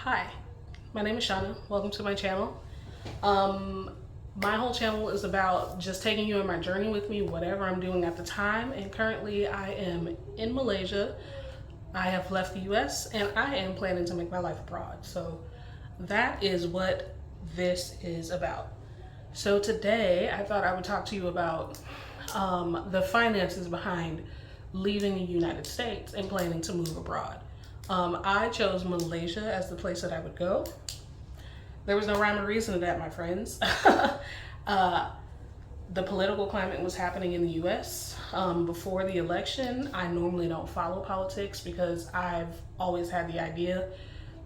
Hi, my name is Shauna. Welcome to my channel. My whole channel is about just taking you on my journey with me, whatever I'm doing at the time. And currently I am in Malaysia. I have left the US and I am planning to make my life abroad. So that is what this is about. So today I thought I would talk to you about the finances behind leaving the United States and planning to move abroad. I chose Malaysia as the place that I would go. There was no rhyme or reason to that, my friends. The political climate was happening in the US before the election. I normally don't follow politics because I've always had the idea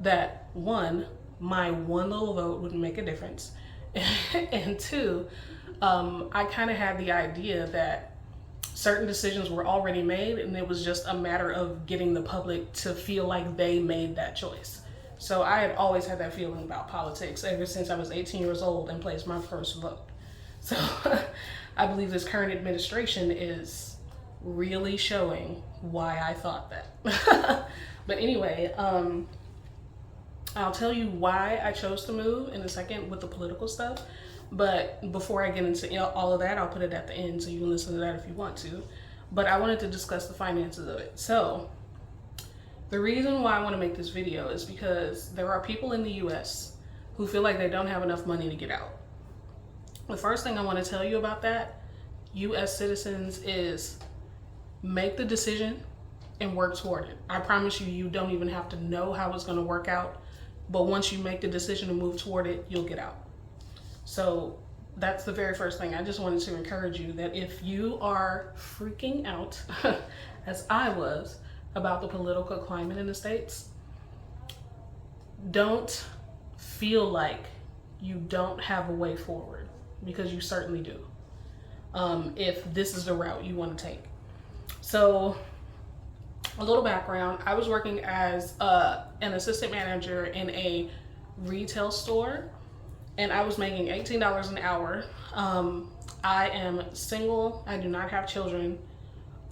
that one, my one little vote wouldn't make a difference. And two, I kind of had the idea that certain decisions were already made and it was just a matter of getting the public to feel like they made that choice. So I had always had that feeling about politics ever since I was 18 years old and placed my first vote. So I believe this current administration is really showing why I thought that. But anyway, I'll tell you why I chose to move in a second with the political stuff. But before I get into all of that, I'll put it at the end so you can listen to that if you want to. But I wanted to discuss the finances of it. So the reason why I want to make this video is because there are people in the US who feel like they don't have enough money to get out. The first thing I want to tell you about that, US citizens, is make the decision and work toward it. I promise you, you don't even have to know how it's going to work out. But once you make the decision to move toward it, you'll get out. So that's the very first thing. I just wanted to encourage you that if you are freaking out, as I was, about the political climate in the States, don't feel like you don't have a way forward, because you certainly do, if this is the route you want to take. So a little background, I was working as an assistant manager in a retail store, and I was making $18 an hour. I am single, I do not have children,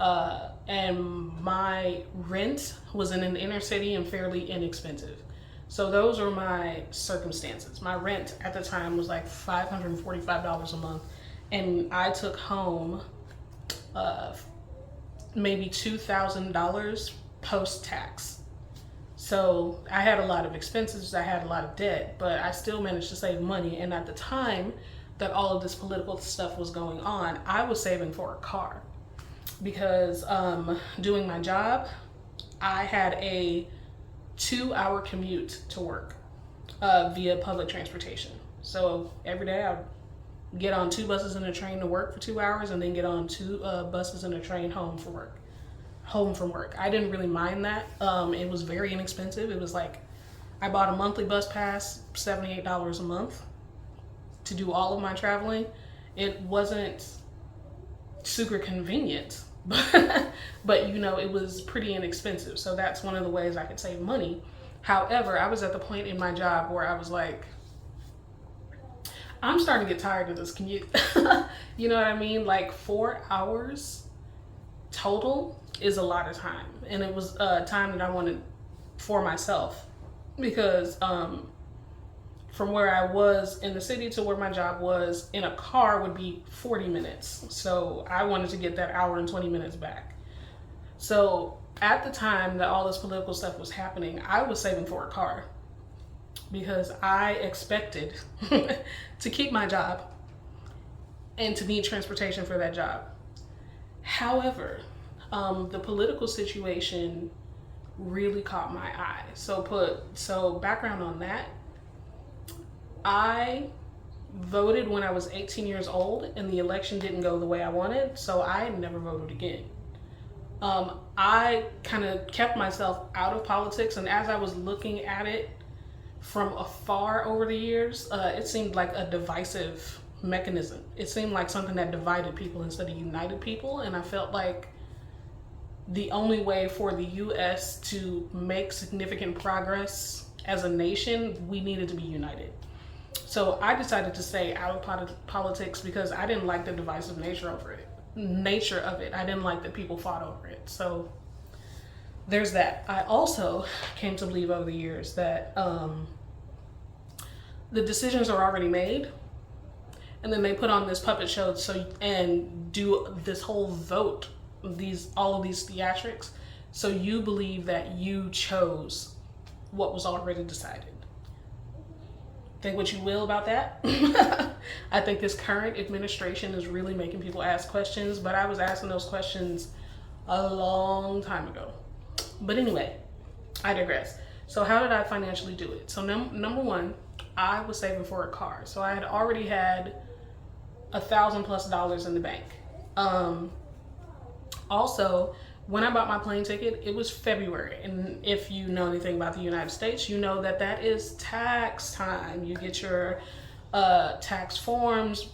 and my rent was in an inner city and fairly inexpensive. So those were my circumstances. My rent at the time was like $545 a month, and I took home maybe $2,000 post-tax. So I had a lot of expenses, I had a lot of debt, but I still managed to save money. And at the time that all of this political stuff was going on, I was saving for a car because doing my job, I had a 2-hour commute to work via public transportation. So every day I would get on 2 buses and a train to work for 2 hours and then get on 2 buses and a train home from work. I didn't really mind that. It was very inexpensive. It was like, I bought a monthly bus pass, $78 a month to do all of my traveling. It wasn't super convenient, but you know, it was pretty inexpensive. So that's one of the ways I could save money. However, I was at the point in my job where I was like, I'm starting to get tired of this commute. You know what I mean? Like 4 hours total is a lot of time, and it was time that I wanted for myself, because from where I was in the city to where my job was in a car would be 40 minutes. So I wanted to get that hour and 20 minutes back. So at the time that all this political stuff was happening, I was saving for a car because I expected to keep my job and to need transportation for that job. However, the political situation really caught my eye. So background on that, I voted when I was 18 years old and the election didn't go the way I wanted, so I never voted again. I kind of kept myself out of politics, and as I was looking at it from afar over the years, it seemed like a divisive mechanism. It seemed like something that divided people instead of united people, and I felt like the only way for the US to make significant progress as a nation, we needed to be united. So I decided to stay out of politics because I didn't like the divisive nature of it. I didn't like that people fought over it. So there's that. I also came to believe over the years that the decisions are already made, and then they put on this puppet show and do this whole vote, all of these theatrics, so you believe that you chose what was already decided. Think what you will about that. I think this current administration is really making people ask questions, but I was asking those questions a long time ago. But anyway, I digress. So how did I financially do it? So number one, I was saving for a car. So I had already had $1,000+ in the bank. Also, when I bought my plane ticket, it was February. And if you know anything about the United States, you know that that is tax time. You get your tax forms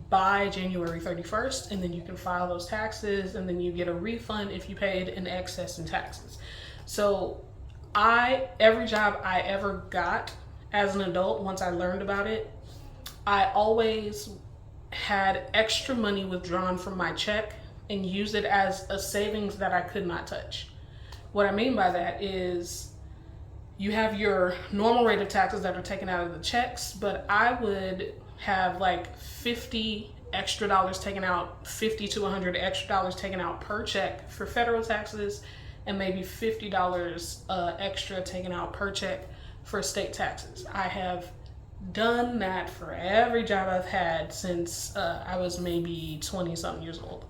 by January 31st, and then you can file those taxes, and then you get a refund if you paid in excess in taxes. So every job I ever got as an adult, once I learned about it, I always had extra money withdrawn from my check and used it as a savings that I could not touch. What I mean by that is you have your normal rate of taxes that are taken out of the checks, but I would have like $50 extra taken out, $50 to $100 extra taken out per check for federal taxes, and maybe $50 extra taken out per check for state taxes. I have done that for every job I've had since I was maybe 20 something years old.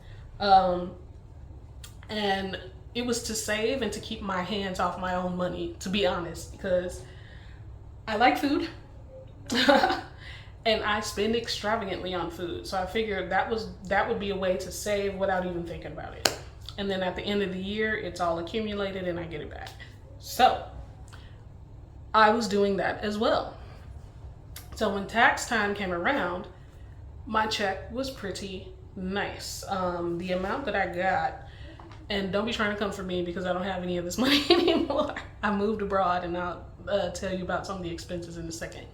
And it was to save and to keep my hands off my own money, to be honest, because I like food and I spend extravagantly on food. So I figured that would be a way to save without even thinking about it. And then at the end of the year, it's all accumulated and I get it back. So I was doing that as well. So when tax time came around, my check was pretty nice. The amount that I got, and don't be trying to come for me because I don't have any of this money anymore. I moved abroad, and I'll tell you about some of the expenses in a second.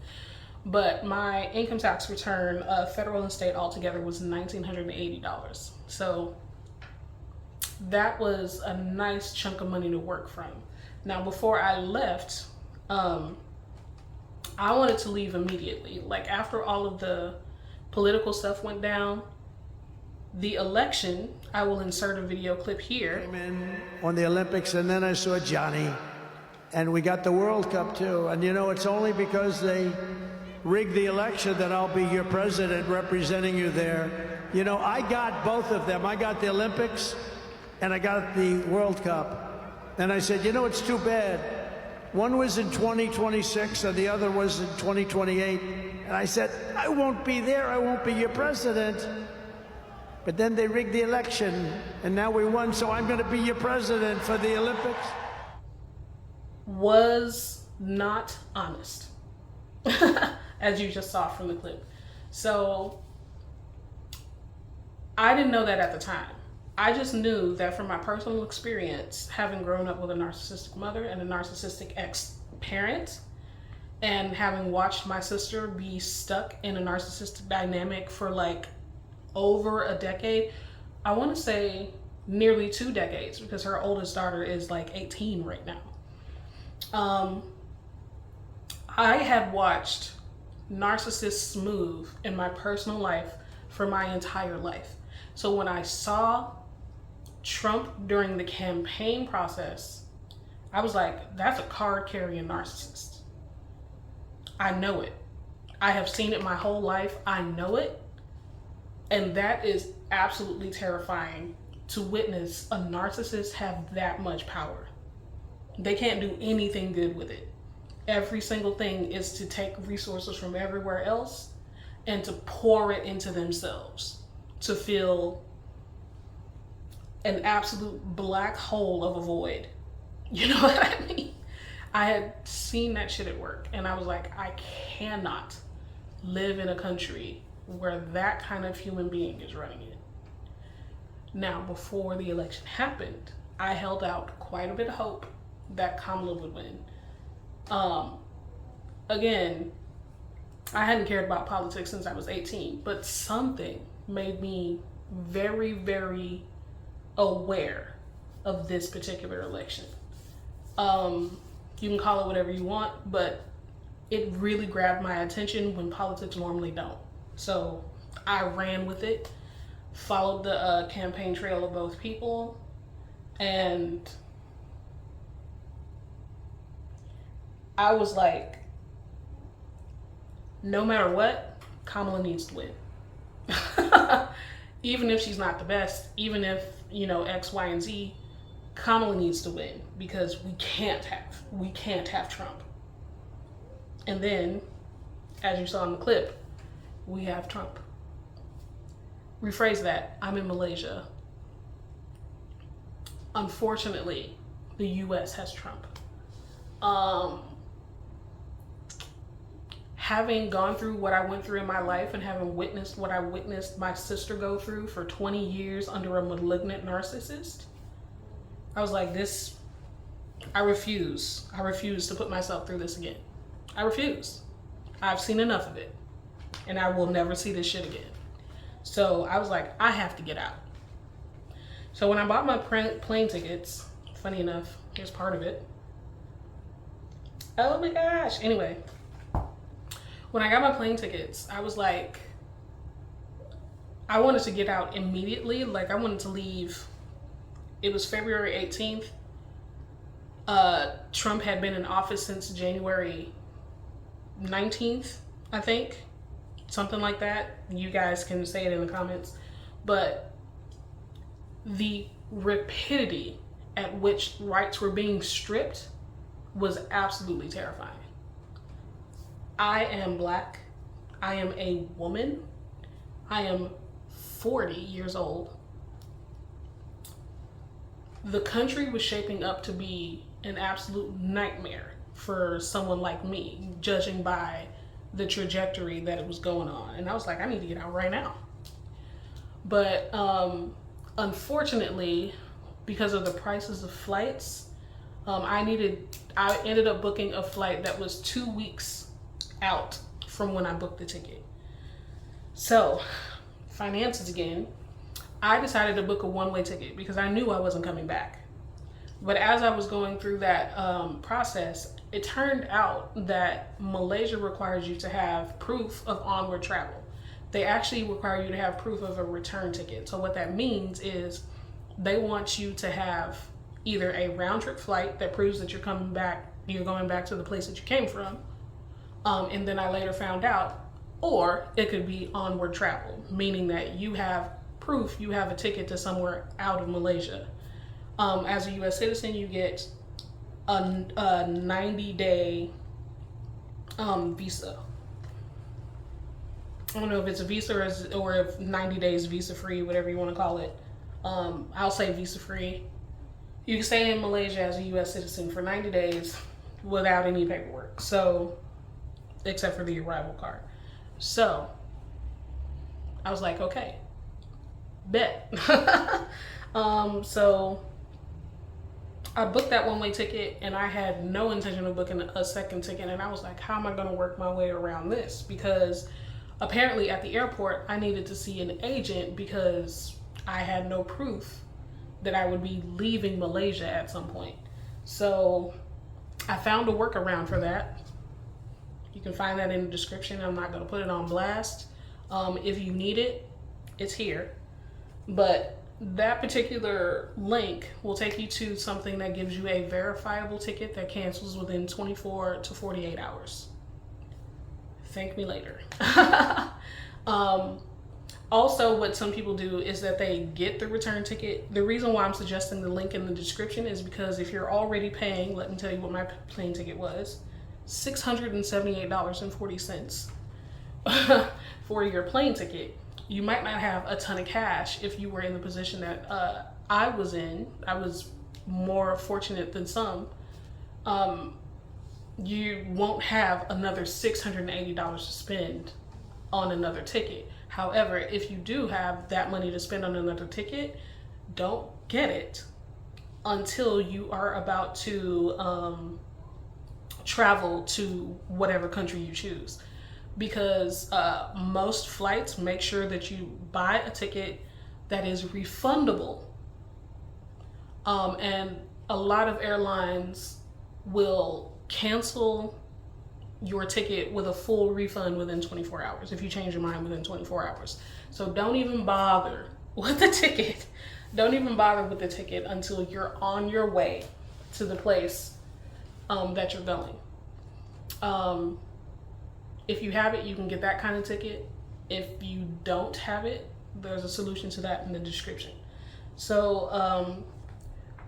But my income tax return, federal and state altogether, was $1,980. So that was a nice chunk of money to work from. Now, before I left, I wanted to leave immediately. Like after all of the political stuff went down, the election, I will insert a video clip here. Came in on the Olympics, and then I saw Johnny, and we got the World Cup too. And you know, it's only because they rigged the election that I'll be your president representing you there. You know, I got both of them. I got the Olympics and I got the World Cup. And I said, you know, it's too bad. One was in 2026 and the other was in 2028. And I said, I won't be there. I won't be your president. But then they rigged the election, and now we won, so I'm going to be your president for the Olympics. Was not honest, as you just saw from the clip. So I didn't know that at the time. I just knew that from my personal experience, having grown up with a narcissistic mother and a narcissistic ex-parent, and having watched my sister be stuck in a narcissistic dynamic for like over a decade, I want to say nearly 2 decades, because her oldest daughter is like 18 right now. I had watched narcissists move in my personal life for my entire life. So when I saw Trump during the campaign process, I was like, that's a card-carrying narcissist. I know it. I have seen it my whole life. I know it. And that is absolutely terrifying to witness a narcissist have that much power. They can't do anything good with it. Every single thing is to take resources from everywhere else and to pour it into themselves, to fill an absolute black hole of a void. You know what I mean? I had seen that shit at work, and I was like, I cannot live in a country where that kind of human being is running it. Now, before the election happened, I held out quite a bit of hope that Kamala would win. Again, I hadn't cared about politics since I was 18, but something made me very, very aware of this particular election. You can call it whatever you want, but it really grabbed my attention when politics normally don't. So I ran with it, followed the campaign trail of both people, and I was like, no matter what, Kamala needs to win. Even if she's not the best, even if, X, Y, and Z, Kamala needs to win because we can't have Trump. And then, as you saw in the clip, we have Trump. Rephrase that, I'm in Malaysia. Unfortunately, the US has Trump. Having gone through what I went through in my life and having witnessed what I witnessed my sister go through for 20 years under a malignant narcissist, I was like, I refuse. I refuse to put myself through this again. I refuse. I've seen enough of it. And I will never see this shit again. So I was like, I have to get out. So when I bought my plane tickets, funny enough, here's part of it. Oh my gosh. Anyway, when I got my plane tickets, I was like, I wanted to get out immediately. Like, I wanted to leave. It was February 18th. Trump had been in office since January 19th, I think. Something like that. You guys can say it in the comments. But the rapidity at which rights were being stripped was absolutely terrifying. I am Black. I am a woman. I am 40 years old. The country was shaping up to be an absolute nightmare for someone like me, judging by the trajectory that it was going on. And I was like, I need to get out right now. But unfortunately, because of the prices of flights, I ended up booking a flight that was 2 weeks out from when I booked the ticket. So, finances again. I decided to book a one-way ticket because I knew I wasn't coming back. But as I was going through that process, it turned out that Malaysia requires you to have proof of onward travel. They actually require you to have proof of a return ticket. So what that means is they want you to have either a round trip flight that proves that you're going back to the place that you came from. And then I later found out, or it could be onward travel, meaning that you have proof you have a ticket to somewhere out of Malaysia. As a US citizen, you get a 90-day visa. I don't know if it's a visa or if 90 days visa free, whatever you want to call it. I'll say visa free. You can stay in Malaysia as a US citizen for 90 days without any paperwork. So, except for the arrival card. So, I was like, okay, bet. So I booked that one-way ticket and I had no intention of booking a second ticket. And I was like, how am I going to work my way around this? Because apparently at the airport, I needed to see an agent because I had no proof that I would be leaving Malaysia at some point. So I found a workaround for that. You can find that in the description. I'm not going to put it on blast. If you need it, it's here. But that particular link will take you to something that gives you a verifiable ticket that cancels within 24 to 48 hours. Thank me later. Also, what some people do is that they get the return ticket. The reason why I'm suggesting the link in the description is because if you're already paying, let me tell you what my plane ticket was, $678.40 for your plane ticket. You might not have a ton of cash if you were in the position that I was in. I was more fortunate than some. You won't have another $680 to spend on another ticket. However, if you do have that money to spend on another ticket, don't get it until you are about to travel to whatever country you choose. Because most flights make sure that you buy a ticket that is refundable. And a lot of airlines will cancel your ticket with a full refund within 24 hours if you change your mind within 24 hours. So don't even bother with the ticket. Don't even bother with the ticket until you're on your way to the place that you're going. If you have it, you can get that kind of ticket. If you don't have it, there's a solution to that in the description. So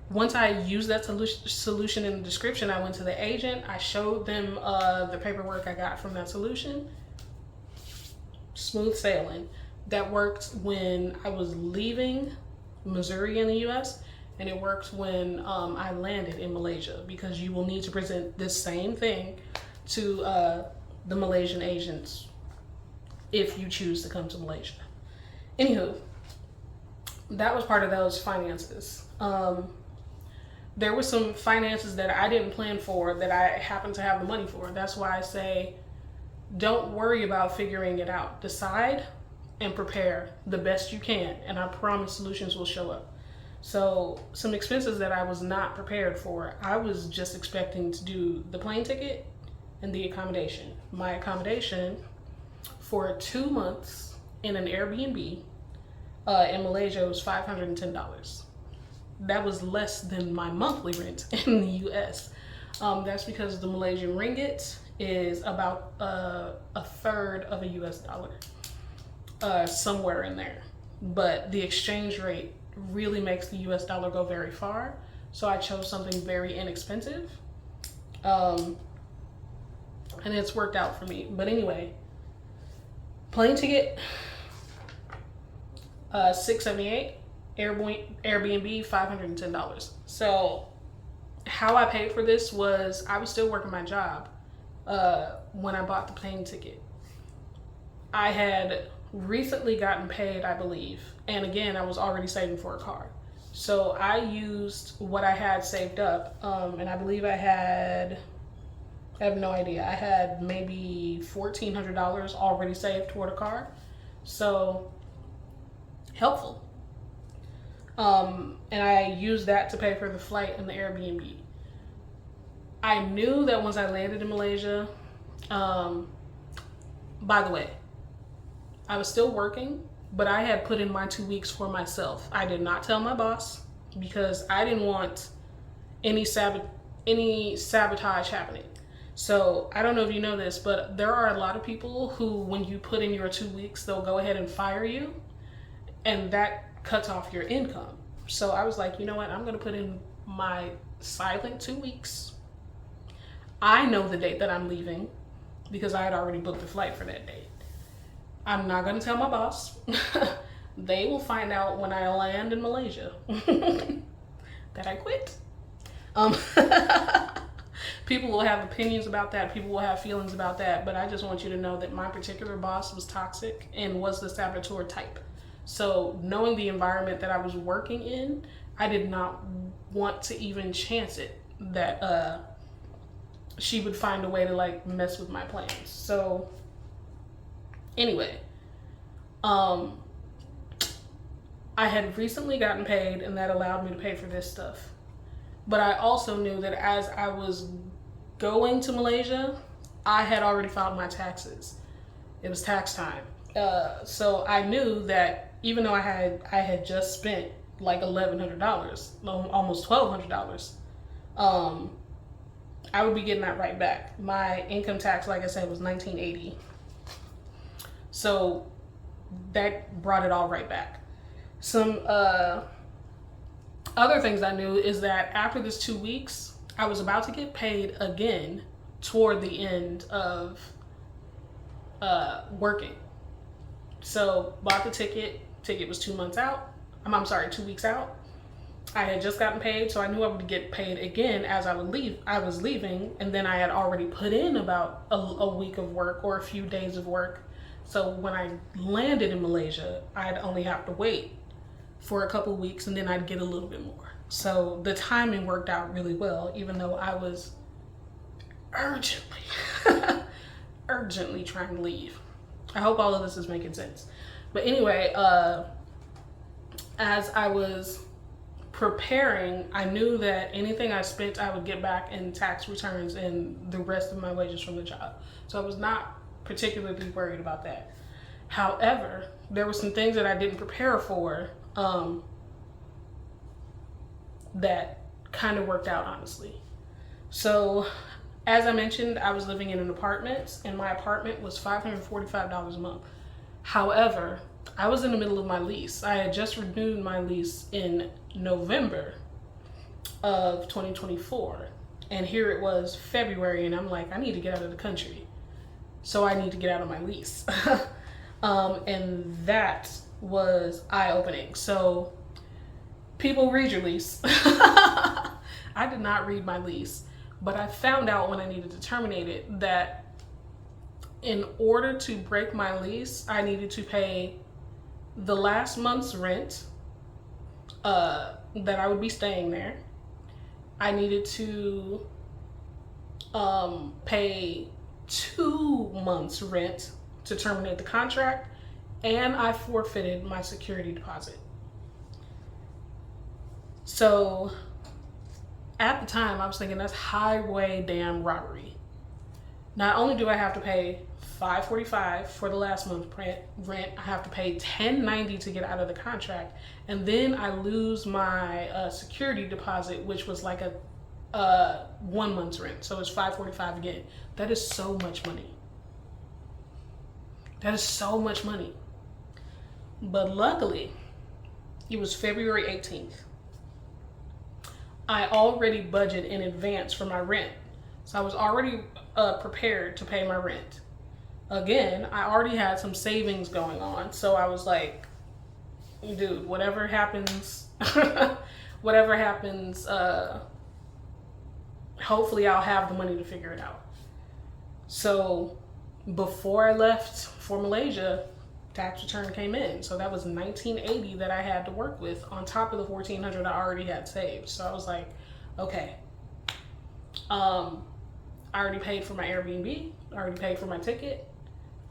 once I used that solution in the description, I went to the agent. I showed them the paperwork I got from that solution. Smooth sailing. That worked when I was leaving Missouri in the US, and it worked when I landed in Malaysia, because you will need to present this same thing to the Malaysian agents if you choose to come to Malaysia. Anywho, that was part of those finances. There were some finances that I didn't plan for that I happened to have the money for. That's why I say, don't worry about figuring it out. Decide and prepare the best you can, and I promise solutions will show up. So some expenses that I was not prepared for, I was just expecting to do the plane ticket and the accommodation. My accommodation for 2 months in an Airbnb in Malaysia was $510. That was less than my monthly rent in the US. That's because the Malaysian ringgit is about a third of a US dollar, somewhere in there. But the exchange rate really makes the US dollar go very far. So I chose something very inexpensive. And it's worked out for me. But anyway, plane ticket, $678. Airbnb, $510. So how I paid for this was, I was still working my job when I bought the plane ticket. I had recently gotten paid, I believe, and again, I was already saving for a car. So I used what I had saved up, and I believe I have no idea, I had maybe $1,400 already saved toward a car. So helpful. And I used that to pay for the flight and the Airbnb. I knew that once I landed in Malaysia, by the way, I was still working, but I had put in my 2 weeks for myself. I did not tell my boss because I didn't want any sabotage happening. So I don't know if you know this, but there are a lot of people who, when you put in your 2 weeks, they'll go ahead and fire you, and that cuts off your income. So I was like, you know what? I'm going to put in my silent 2 weeks. I know the date that I'm leaving because I had already booked the flight for that date. I'm not going to tell my boss. They will find out when I land in Malaysia that I quit. People will have opinions about that. People will have feelings about that. But I just want you to know that my particular boss was toxic and was the saboteur type. So knowing the environment that I was working in, I did not want to even chance it that she would find a way to like mess with my plans. So anyway, I had recently gotten paid, and that allowed me to pay for this stuff. But I also knew that as I was going to Malaysia, I had already filed my taxes. It was tax time. So I knew that even though I had just spent like $1,100, almost $1,200, I would be getting that right back. My income tax, like I said, was $1,980. So that brought it all right back. Some other things I knew is that after this 2 weeks, I was about to get paid again toward the end of working. So bought the ticket. Ticket was 2 months out. I'm sorry, 2 weeks out. I had just gotten paid, so I knew I would get paid again as I would leave. I was leaving, and then I had already put in about a week of work or a few days of work. So when I landed in Malaysia, I'd only have to wait for a couple weeks, and then I'd get a little bit more. So the timing worked out really well, even though I was urgently trying to leave. I hope all of this is making sense. But anyway, as I was preparing, I knew that anything I spent, I would get back in tax returns and the rest of my wages from the job. So I was not particularly worried about that. However, there were some things that I didn't prepare for that kind of worked out, honestly. So, as I mentioned, I was living in an apartment, and my apartment was $545 a month. However, I was in the middle of my lease. I had just renewed my lease in November of 2024, and here it was February, and I'm like, I need to get out of the country, so I need to get out of my lease. And that was eye-opening. So people, read your lease. I did not read my lease, but I found out when I needed to terminate it that in order to break my lease, I needed to pay the last month's rent that I would be staying there. I needed to pay 2 months rent to terminate the contract, and I forfeited my security deposit. So at the time, I was thinking that's highway damn robbery. Not only do I have to pay $545 for the last month's rent, I have to pay $1090 to get out of the contract, and then I lose my security deposit, which was like a 1 month's rent. So it's $545 again. That is so much money. That is so much money. But luckily, it was February 18th. I already budgeted in advance for my rent. So I was already prepared to pay my rent. Again, I already had some savings going on. So I was like, dude, whatever happens, hopefully I'll have the money to figure it out. So before I left for Malaysia, tax return came in. So that was $1980 that I had to work with on top of the $1,400 I already had saved. So I was like, okay, I already paid for my Airbnb, I already paid for my ticket,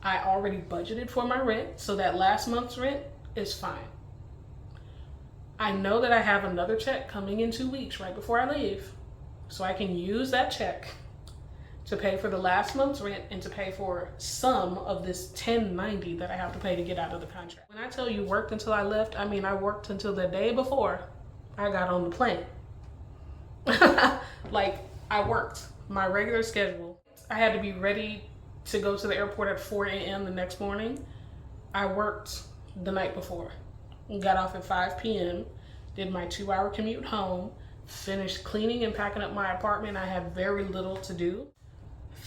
I already budgeted for my rent, so that last month's rent is fine. I know that I have another check coming in 2 weeks right before I leave, so I can use that check to pay for the last month's rent and to pay for some of this $1090 that I have to pay to get out of the contract. When I tell you worked until I left, I mean I worked until the day before I got on the plane. Like, I worked my regular schedule. I had to be ready to go to the airport at 4 a.m. the next morning. I worked the night before. Got off at 5 p.m., did my 2-hour commute home, finished cleaning and packing up my apartment. I had very little to do.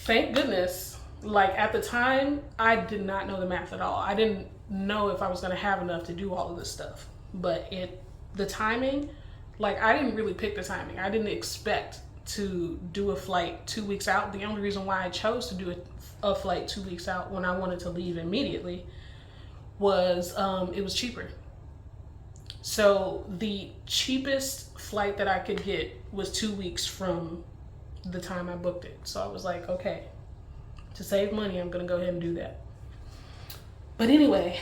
Thank goodness, like at the time, I did not know the math at all. I didn't know if I was gonna have enough to do all of this stuff. But the timing, like I didn't really pick the timing. I didn't expect to do a flight 2 weeks out. The only reason why I chose to do a flight 2 weeks out when I wanted to leave immediately was it was cheaper. So the cheapest flight that I could get was 2 weeks from the time I booked it. So I was like, okay, to save money, I'm gonna go ahead and do that. But anyway,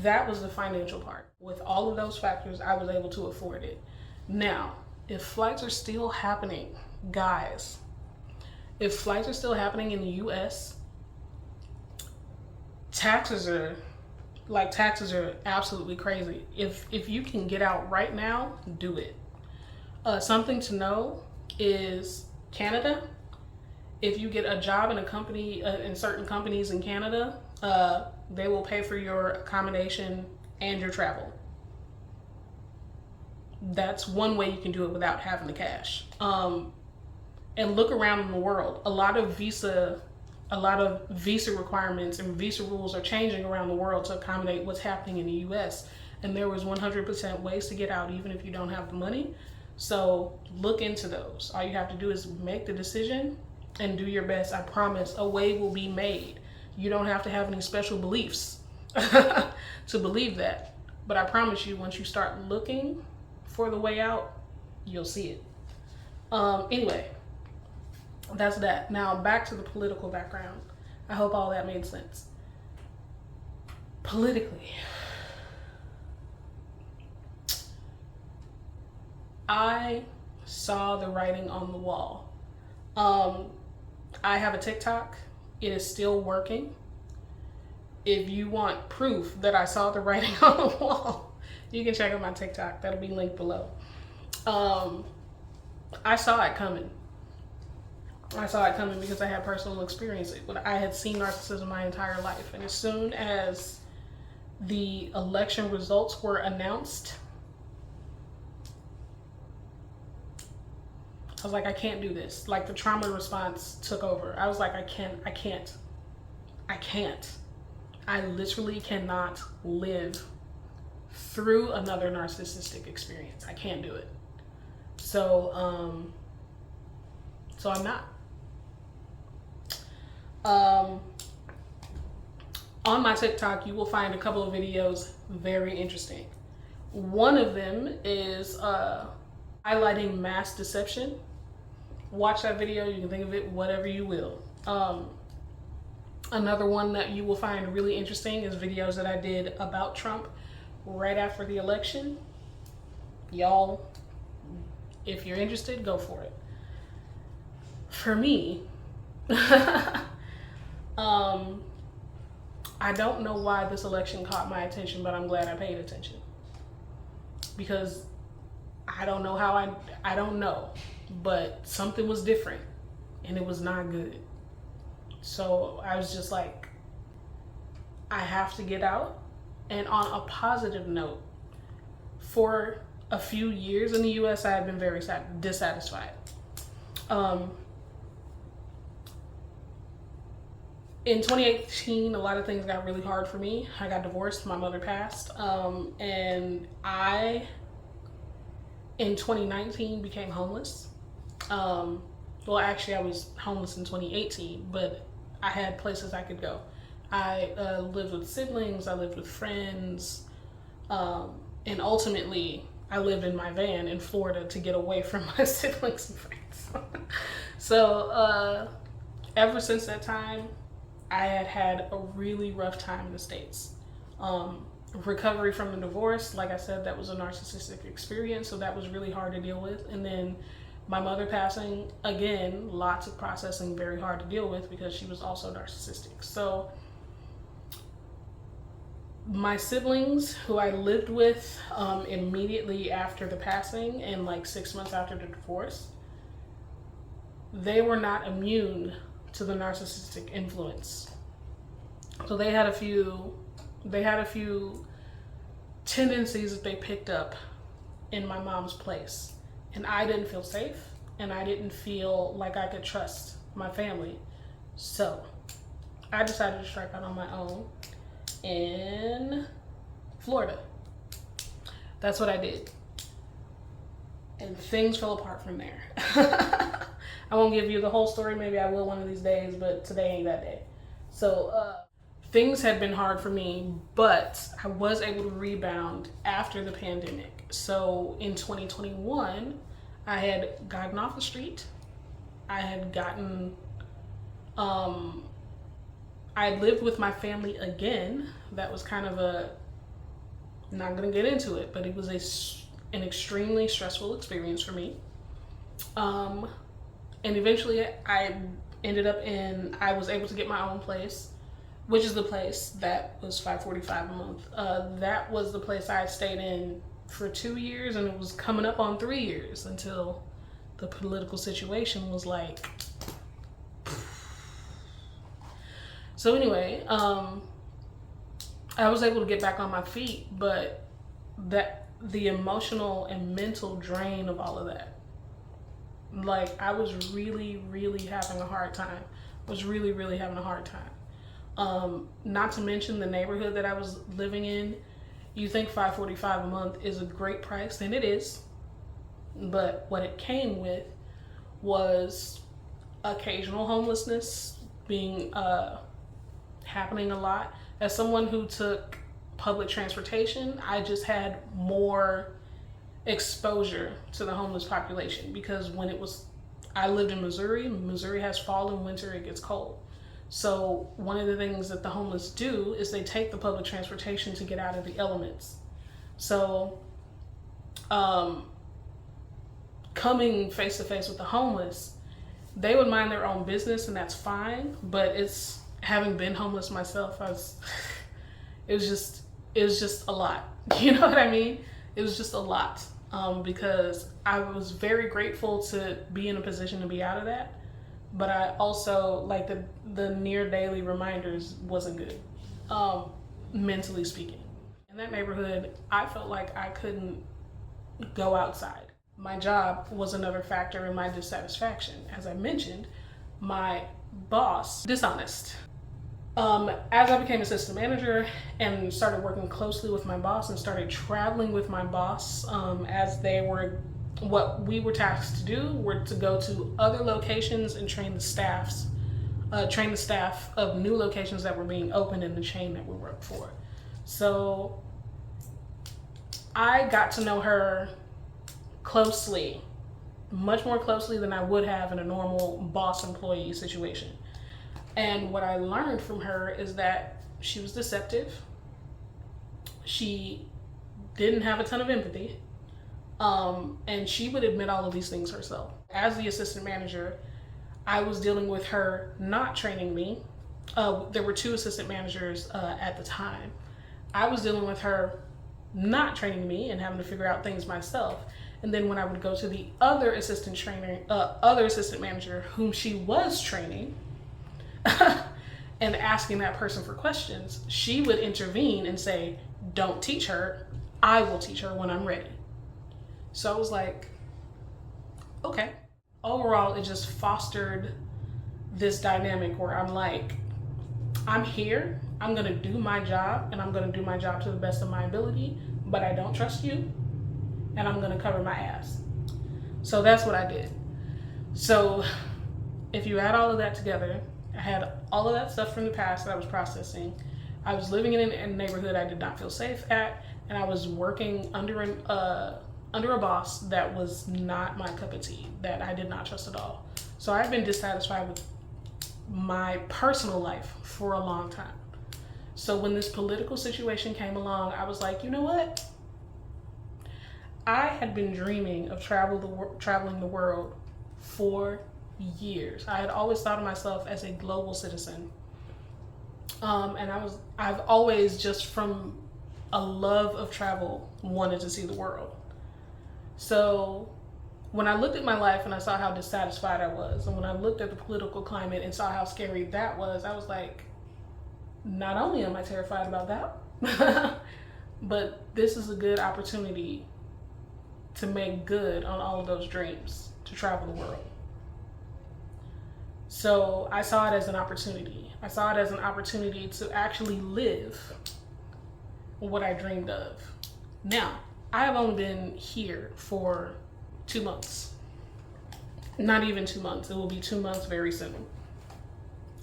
that was the financial part. With all of those factors, I was able to afford it. Now, if flights are still happening, guys, if flights are still happening in the US, taxes are absolutely crazy. If you can get out right now, do it. Something to know is Canada. If you get a job in a company, in certain companies in Canada, they will pay for your accommodation and your travel. That's one way you can do it without having the cash. And look around in the world. A lot of visa requirements and visa rules are changing around the world to accommodate what's happening in the US. And there was 100% ways to get out even if you don't have the money. So look into those. All you have to do is make the decision and do your best. I promise a way will be made. You don't have to have any special beliefs to believe that. But I promise you, once you start looking for the way out, you'll see it. Anyway, that's that. Now back to the political background. I hope all that made sense. Politically, I saw the writing on the wall. I have a TikTok. It is still working. If you want proof that I saw the writing on the wall, you can check out my TikTok. That'll be linked below. I saw it coming. I saw it coming because I had personal experience. I had seen narcissism my entire life. And as soon as the election results were announced, I was like, I can't do this. Like, the trauma response took over. I was like, I can't. I literally cannot live through another narcissistic experience. I can't do it. So I'm not. On my TikTok, you will find a couple of videos very interesting. One of them is highlighting mass deception. Watch that video. You can think of it whatever you will. Another one that you will find really interesting is videos that I did about Trump right after the election. Y'all, if you're interested, go for it. For me, I don't know why this election caught my attention, but I'm glad I paid attention. Because I don't know how I don't know, but something was different and it was not good. So I was just like, I have to get out. And on a positive note, for a few years in the US, I had been very dissatisfied. In 2018, a lot of things got really hard for me. I got divorced, my mother passed, and I, in 2019, became homeless. Well, actually, I was homeless in 2018, but I had places I could go. I lived with siblings, I lived with friends, and ultimately, I lived in my van in Florida to get away from my siblings and friends. So, ever since that time, I had a really rough time in the States. Recovery from the divorce, like I said, that was a narcissistic experience, so that was really hard to deal with. And then my mother passing, again, lots of processing, very hard to deal with because she was also narcissistic. So my siblings, who I lived with immediately after the passing and like 6 months after the divorce, they were not immune to the narcissistic influence. So they had a few tendencies that they picked up in my mom's place. And I didn't feel safe, and I didn't feel like I could trust my family. So I decided to strike out on my own in Florida. That's what I did. And things fell apart from there. I won't give you the whole story. Maybe I will one of these days, but today ain't that day. So things had been hard for me, but I was able to rebound after the pandemic. So in 2021, I had gotten off the street. I had gotten, I lived with my family again. That was kind of not gonna get into it, but it was an extremely stressful experience for me. And eventually I ended up I was able to get my own place, which is the place that was $545 a month. That was the place I had stayed in for 2 years, and it was coming up on 3 years until the political situation was like. So anyway, I was able to get back on my feet, but the emotional and mental drain of all of that, like, I was really, really having a hard time. Not to mention the neighborhood that I was living in. You think $545 a month is a great price, and it is. But what it came with was occasional homelessness being happening a lot. As someone who took public transportation, I just had more exposure to the homeless population, because I lived in Missouri. Missouri has fall and winter, it gets cold. So one of the things that the homeless do is they take the public transportation to get out of the elements. So coming face to face with the homeless, they would mind their own business, and that's fine. But it's, having been homeless myself, it was just a lot. You know what I mean? It was just a lot, because I was very grateful to be in a position to be out of that. But I also, like, the near daily reminders wasn't good, mentally speaking. In that neighborhood, I felt like I couldn't go outside. My job was another factor in my dissatisfaction. As I mentioned, my boss, dishonest. As I became assistant manager and started working closely with my boss and started traveling with my boss, what we were tasked to do were to go to other locations and train the staff of new locations that were being opened in the chain that we worked for. So I got to know her closely, much more closely than I would have in a normal boss-employee situation. And what I learned from her is that she was deceptive. She didn't have a ton of empathy. And she would admit all of these things herself. As the assistant manager, I was dealing with her not training me. There were 2 assistant managers at the time. I was dealing with her not training me and having to figure out things myself. And then when I would go to the other assistant manager whom she was training, and asking that person for questions, she would intervene and say, "Don't teach her. I will teach her when I'm ready." So I was like, okay. Overall, it just fostered this dynamic where I'm like, I'm here, I'm gonna do my job, and I'm gonna do my job to the best of my ability, but I don't trust you, and I'm gonna cover my ass. So that's what I did. So if you add all of that together, I had all of that stuff from the past that I was processing. I was living in a neighborhood I did not feel safe at, and I was working under a boss that was not my cup of tea, that I did not trust at all. So I've been dissatisfied with my personal life for a long time. So when this political situation came along, I was like, you know what? I had been dreaming of traveling the world for years. I had always thought of myself as a global citizen. And I've always, just from a love of travel, wanted to see the world. So when I looked at my life and I saw how dissatisfied I was, and when I looked at the political climate and saw how scary that was, I was like, not only am I terrified about that, but this is a good opportunity to make good on all of those dreams, to travel the world. So I saw it as an opportunity. I saw it as an opportunity to actually live what I dreamed of. Now, I have only been here for 2 months. Not even 2 months. It will be 2 months very soon.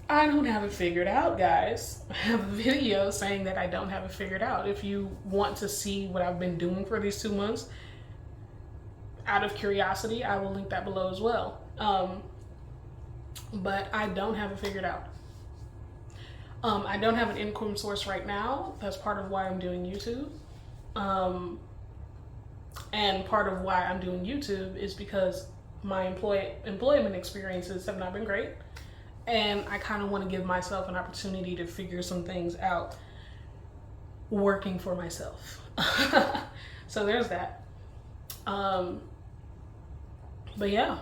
I don't have it figured out, guys. I have a video saying that I don't have it figured out. If you want to see what I've been doing for these 2 months, out of curiosity, I will link that below as well. But I don't have it figured out. I don't have an income source right now. That's part of why I'm doing YouTube. And part of why I'm doing YouTube is because my employment experiences have not been great. And I kind of want to give myself an opportunity to figure some things out working for myself. So there's that. But yeah.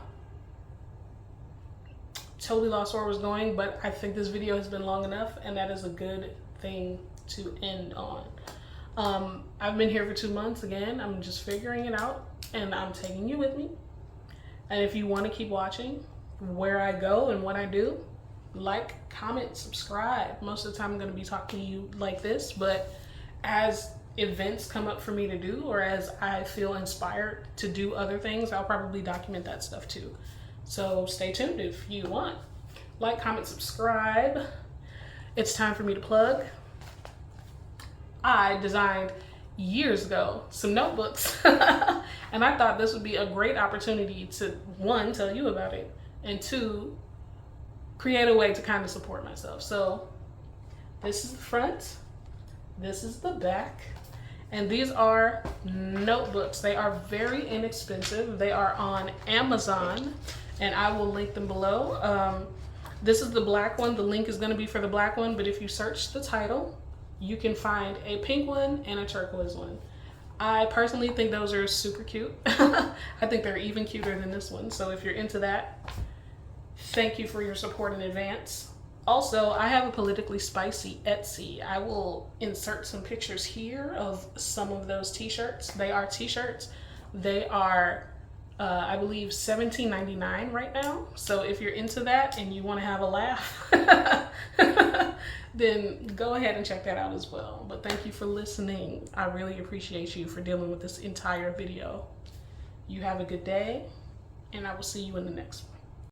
Totally lost where I was going, but I think this video has been long enough, and that is a good thing to end on. I've been here for 2 months. Again, I'm just figuring it out, and I'm taking you with me. And if you want to keep watching where I go and what I do, like, comment, subscribe. Most of the time I'm going to be talking to you like this, but as events come up for me to do, or as I feel inspired to do other things, I'll probably document that stuff too. So stay tuned if you want. Like, comment, subscribe. It's time for me to plug. I designed years ago some notebooks and I thought this would be a great opportunity to, 1, tell you about it, and 2, create a way to kind of support myself. So this is the front, this is the back, And these are notebooks. They are very inexpensive. They are on Amazon, and I will link them below. This is the black one. The link is going to be for the black one, but if you search the title, you can find a pink one and a turquoise one. I personally think those are super cute. I think they're even cuter than this one. So if you're into that, thank you for your support in advance. Also, I have a politically spicy Etsy. I will insert some pictures here of some of those t-shirts. They are t-shirts. They are, I believe, $17.99 right now. So if you're into that and you want to have a laugh, then go ahead and check that out as well. But thank you for listening. I really appreciate you for dealing with this entire video. You have a good day, and I will see you in the next one.